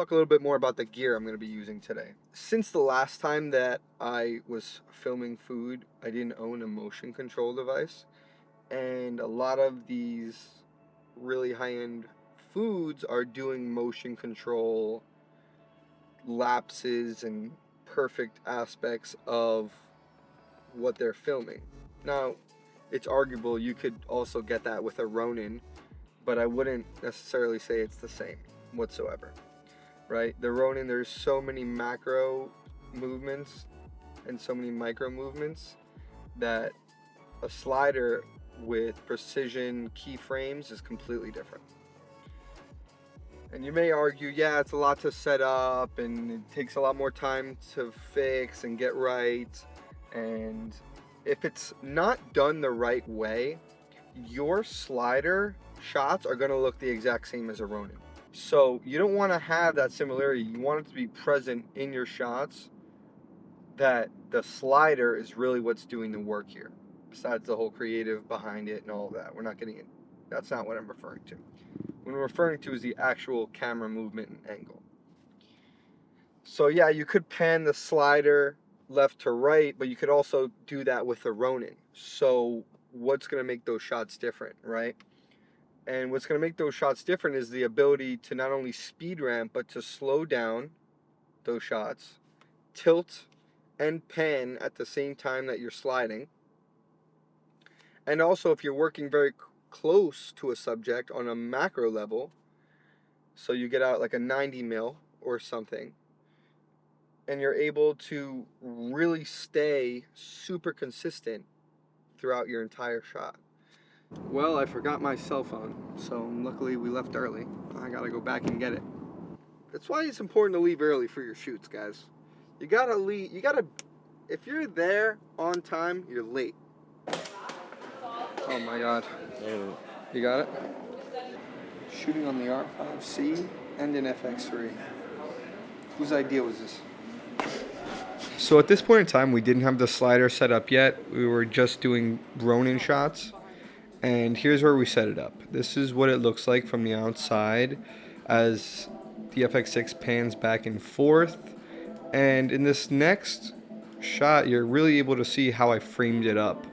talk a little bit more about the gear I'm going to be using today. Since the last time that I was filming food, I didn't own a motion control device, and a lot of these really high-end foods are doing motion control lapses and perfect aspects of what they're filming. Now, it's arguable you could also get that with a Ronin, but I wouldn't necessarily say it's the same whatsoever, right? The Ronin, there's so many macro movements and so many micro movements that a slider with precision keyframes is completely different. And you may argue, yeah, it's a lot to set up and it takes a lot more time to fix and get right. And if it's not done the right way, your slider shots are going to look the exact same as a Ronin. So you don't want to have that similarity. You want it to be present in your shots, that the slider is really what's doing the work here, besides the whole creative behind it and all of that. We're not getting it. That's not what I'm referring to. What I'm referring to is the actual camera movement and angle. So yeah, you could pan the slider left to right, but you could also do that with the Ronin. So what's going to make those shots different, right? And what's going to make those shots different is the ability to not only speed ramp, but to slow down those shots, tilt and pan at the same time that you're sliding. And also, if you're working very close to a subject on a macro level, so you get out like a 90 mil or something, and you're able to really stay super consistent throughout your entire shot. Well, I forgot my cell phone, so luckily we left early. I gotta go back and get it. That's why it's important to leave early for your shoots, guys. You gotta leave, if you're there on time, you're late. Oh my God. You got it? Shooting on the R5C and an FX3. Whose idea was this? So at this point in time, we didn't have the slider set up yet. We were just doing Ronin shots. And here's where we set it up. This is what it looks like from the outside as the FX6 pans back and forth. And in this next shot, you're really able to see how I framed it up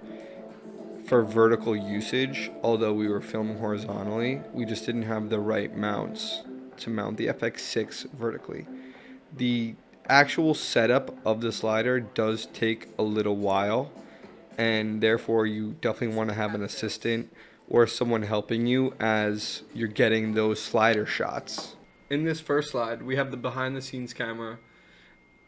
for vertical usage. Although we were filming horizontally, we just didn't have the right mounts to mount the FX6 vertically. The actual setup of the slider does take a little while, and therefore you definitely want to have an assistant or someone helping you as you're getting those slider shots. In this first slide, we have the behind the scenes camera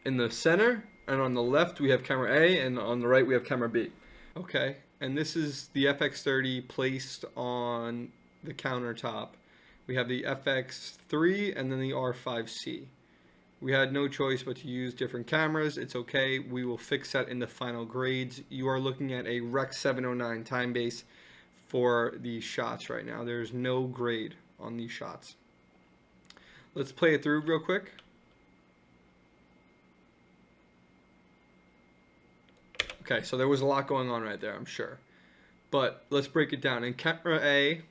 in the center, and on the left we have camera A, and on the right we have camera B. Okay, and this is the FX30 placed on the countertop. We have the FX3 and then the R5C. We had no choice but to use different cameras. It's okay. We will fix that in the final grades. You are looking at a Rec 709 time base for these shots right now. There's no grade on these shots. Let's play it through real quick. Okay, so there was a lot going on right there, I'm sure. But let's break it down. In camera A,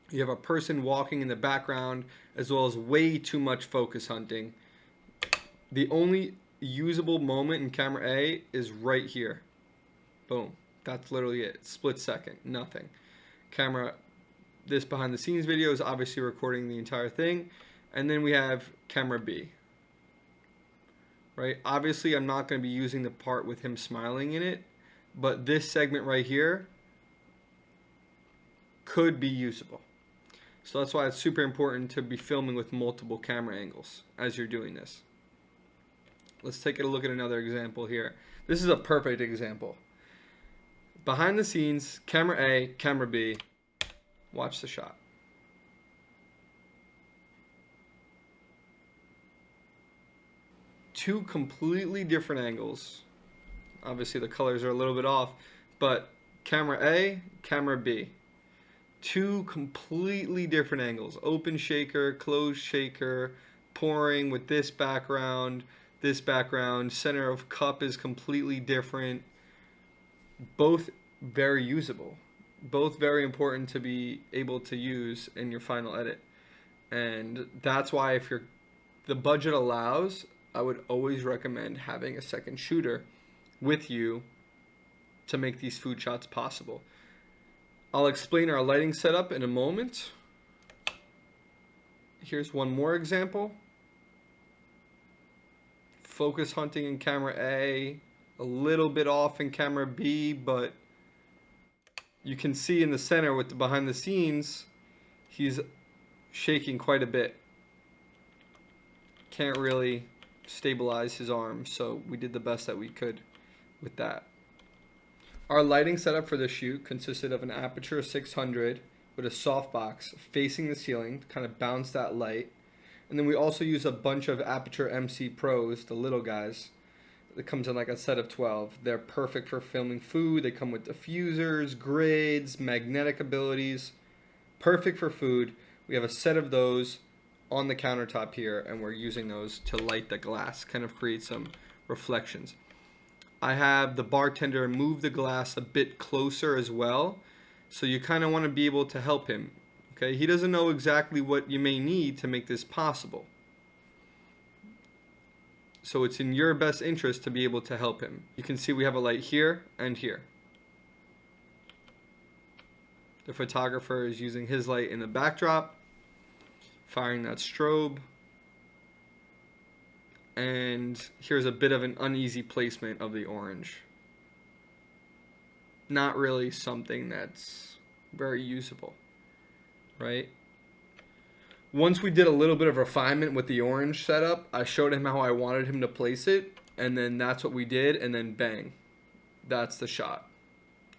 you have a person walking in the background as well as way too much focus hunting. The only usable moment in camera A is right here. Boom. That's literally it. Split second. Nothing. This behind the scenes video is obviously recording the entire thing. And then we have camera B. Right? Obviously, I'm not going to be using the part with him smiling in it. But this segment right here could be usable. So that's why it's super important to be filming with multiple camera angles as you're doing this. Let's take a look at another example here. This is a perfect example. Behind the scenes, camera A, camera B. Watch the shot. Two completely different angles. Obviously the colors are a little bit off, but camera A, camera B. Two completely different angles. Open shaker, closed shaker, pouring with this background, center of cup is completely different. Both very usable. Both very important to be able to use in your final edit. And that's why if you're the budget allows, I would always recommend having a second shooter with you to make these food shots possible. I'll explain our lighting setup in a moment. Here's one more example. Focus hunting in camera A, a little bit off in camera B, but you can see in the center with the behind the scenes, he's shaking quite a bit. Can't really stabilize his arms, so we did the best that we could with that. Our lighting setup for the shoot consisted of an Aperture 600 with a softbox facing the ceiling to kind of bounce that light. And then we also use a bunch of Aperture MC Pros, the little guys. It comes in like a set of 12. They're perfect for filming food. They come with diffusers, grids, magnetic abilities. Perfect for food. We have a set of those on the countertop here, and we're using those to light the glass, kind of create some reflections. I have the bartender move the glass a bit closer as well, so you kind of want to be able to help him. Okay, he doesn't know exactly what you may need to make this possible. So it's in your best interest to be able to help him. You can see we have a light here and here. The photographer is using his light in the backdrop, firing that strobe. And here's a bit of an uneasy placement of the orange. Not really something that's very usable, right? Once we did a little bit of refinement with the orange setup, I showed him how I wanted him to place it, and then that's what we did, and then bang, that's the shot.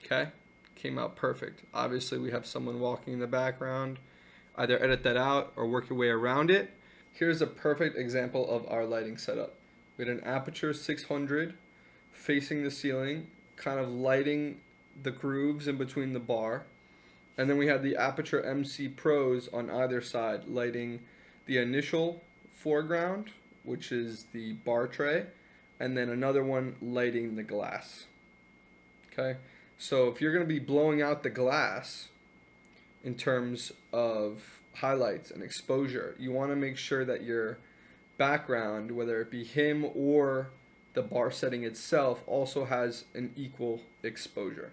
Okay, came out perfect. Obviously we have someone walking in the background. Either edit that out or work your way around it. Here's a perfect example of our lighting setup. We had an Aperture 600 facing the ceiling, kind of lighting the grooves in between the bar. And then we had the Aperture MC Pros on either side, lighting the initial foreground, which is the bar tray, and then another one lighting the glass. Okay, so if you're going to be blowing out the glass in terms of highlights and exposure, you want to make sure that your background, whether it be him or the bar setting itself, also has an equal exposure.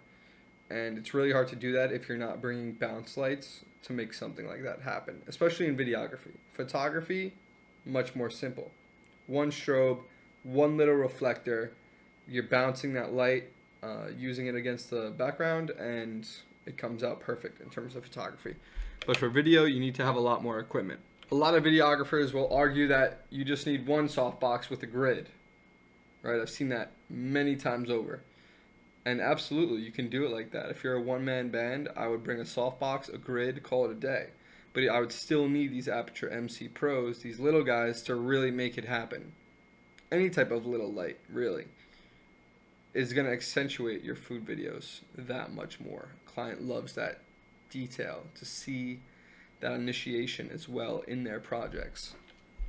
And it's really hard to do that if you're not bringing bounce lights to make something like that happen, especially in videography. Photography, much more simple. One strobe, one little reflector, you're bouncing that light, using it against the background, and it comes out perfect in terms of photography. But for video, you need to have a lot more equipment. A lot of videographers will argue that you just need one softbox with a grid, right? I've seen that many times over. And absolutely, you can do it like that. If you're a one-man band, I would bring a softbox, a grid, call it a day. But I would still need these Aperture MC Pros, these little guys, to really make it happen. Any type of little light, really, is going to accentuate your food videos that much more. Client loves that detail, to see that initiation as well in their projects.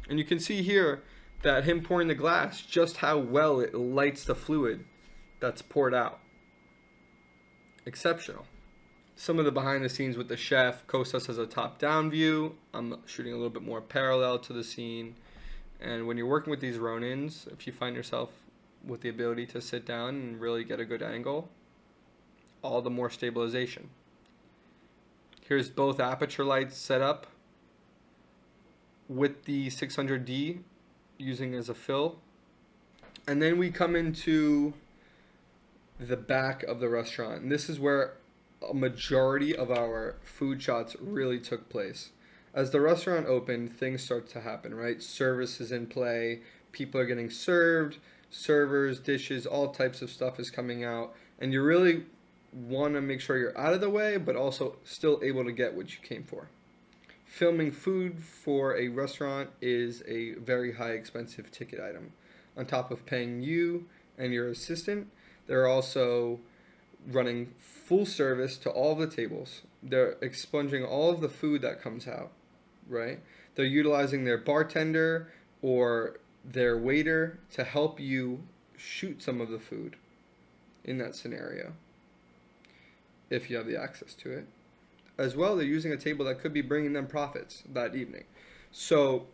And you can see here that him pouring the glass, just how well it lights the fluid that's poured out. Exceptional. Some of the behind the scenes with the chef. Kostas has a top-down view. I'm shooting a little bit more parallel to the scene. And when you're working with these Ronins, if you find yourself with the ability to sit down and really get a good angle, all the more stabilization. Here's both aperture lights set up with the 600D using as a fill. And then we come into the back of the restaurant. And this is where a majority of our food shots really took place. As the restaurant opened, things start to happen, right? Service is in play. People are getting served. Servers, dishes, all types of stuff is coming out. And you really want to make sure you're out of the way, but also still able to get what you came for. Filming food for a restaurant is a very high expensive ticket item. On top of paying you and your assistant, they're also running full service to all of the tables. They're expunging all of the food that comes out, right? They're utilizing their bartender or their waiter to help you shoot some of the food in that scenario, if you have the access to it. As well, they're using a table that could be bringing them profits that evening. So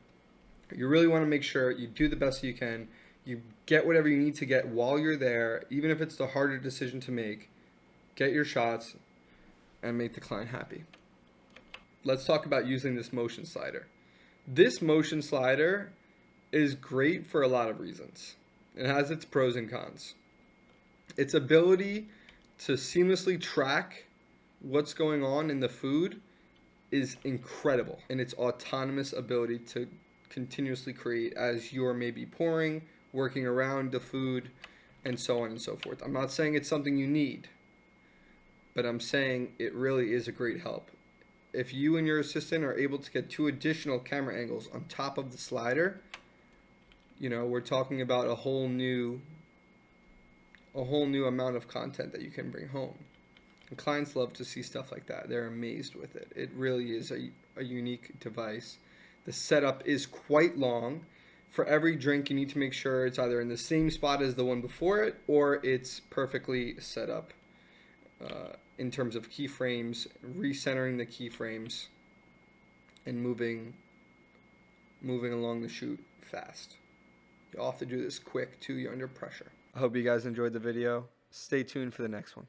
You really want to make sure you do the best you can. You get whatever you need to get while you're there, even if it's the harder decision to make. Get your shots and make the client happy. Let's talk about using this motion slider. This motion slider is great for a lot of reasons. It has its pros and cons. Its ability to seamlessly track what's going on in the food is incredible, and its autonomous ability to continuously create as you're maybe pouring, working around the food, and so on and so forth. I'm not saying it's something you need, but I'm saying it really is a great help. If you and your assistant are able to get 2 additional camera angles on top of the slider, you know, we're talking about a whole new amount of content that you can bring home. And clients love to see stuff like that. They're amazed with it. It really is a unique device. The setup is quite long. For every drink, you need to make sure it's either in the same spot as the one before it, or it's perfectly set up in terms of keyframes, recentering the keyframes, and moving along the shoot fast. You'll have to do this quick too. You're under pressure. I hope you guys enjoyed the video. Stay tuned for the next one.